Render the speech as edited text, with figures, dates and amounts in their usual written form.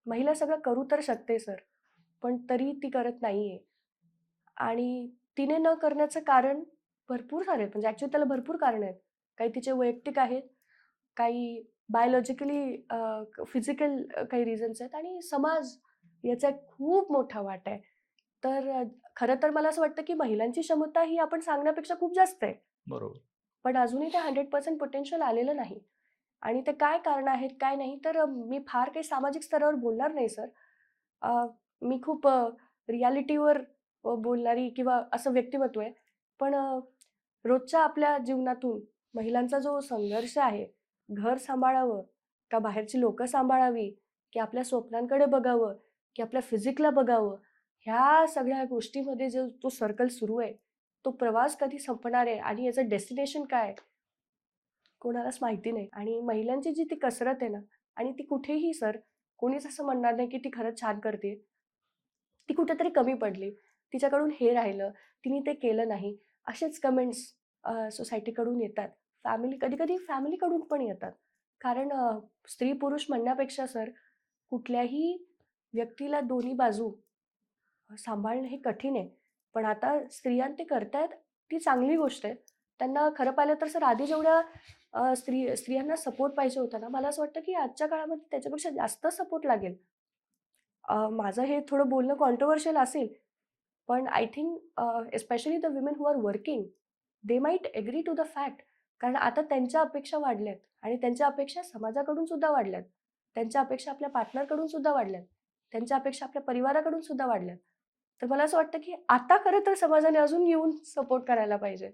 महिला सगळं करू तर शकते सर, पण तरी ती करत नाहीये. आणि तिने न करण्याचं कारण भरपूर सारे आहेत. म्हणजे ॲक्चुअली त्याला भरपूर कारणं आहेत. काही तिचे वैयक्तिक आहेत, काही बायोलॉजिकली फिजिकल काही रिझन्स आहेत आणि समाज याचा एक खूप मोठा वाटा आहे. तर खरं तर मला असं वाटतं, की महिलांची क्षमता ही आपण सांगण्यापेक्षा खूप जास्त आहे. बरोबर. पण अजूनही ते 100% पोटेन्शियल आलेलं नाही. आणि ते काय कारणं आहेत, काय नाही, तर मी फार काही सामाजिक स्तरावर बोलणार नाही सर. अ, मी खूप रिॲलिटीवर बोलणारी किंवा असं व्यक्तिमत्व आहे. पण रोजच्या आपल्या जीवनातून महिलांचा जो संघर्ष आहे, घर सांभाळावं का बाहेरची लोकं सांभाळावी, की आपल्या स्वप्नांकडे बघावं, की आपल्या फिजिकला बघावं, ह्या सगळ्या गोष्टीमध्ये जो तो सर्कल सुरू आहे, तो प्रवास कधी संपणार आहे आणि याचं डेस्टिनेशन काय आहे, कोणालाच माहिती नाही. आणि महिलांची जी ती कसरत आहे ना आणि ती कुठेही सर, कोणीच असं म्हणणार नाही, की ती खरंच छान करते. ती कुठेतरी कमी पडली. तिच्याकडून हे राहिलं, तिने ते केलं नाही. असेच कमेंट्स सोसायटीकडून येतात. कधी-कधी फॅमिलीकडून पण येतात. कारण स्त्री-पुरुष म्हणण्यापेक्षा सर, कुठल्याही व्यक्तीला दोन्ही बाजू सांभाळणं हे कठीण आहे. पण आता स्त्रिया ते करतायत, ती चांगली गोष्ट आहे. त्यांना खरं पाहिलं तर सर आधी जेवढ्या स्त्रियांना सपोर्ट पाहिजे होता ना, मला असं वाटतं की आजच्या काळामध्ये त्याच्यापेक्षा जास्त सपोर्ट लागेल. माझं हे थोडं बोलणं कॉन्ट्रोव्हर्शियल असेल, पण I think especially the women who are working, they might agree to the fact. कारण आता त्यांच्या अपेक्षा वाढल्यात आणि त्यांच्या अपेक्षा समाजाकडून सुद्धा वाढल्यात. त्यांच्या अपेक्षा आपल्या पार्टनरकडून सुद्धा वाढल्यात. त्यांच्या अपेक्षा आपल्या परिवाराकडून सुद्धा वाढल्यात. तर मला असं वाटतं, की आता खरं तर समाजाने अजून येऊन सपोर्ट करायला पाहिजे.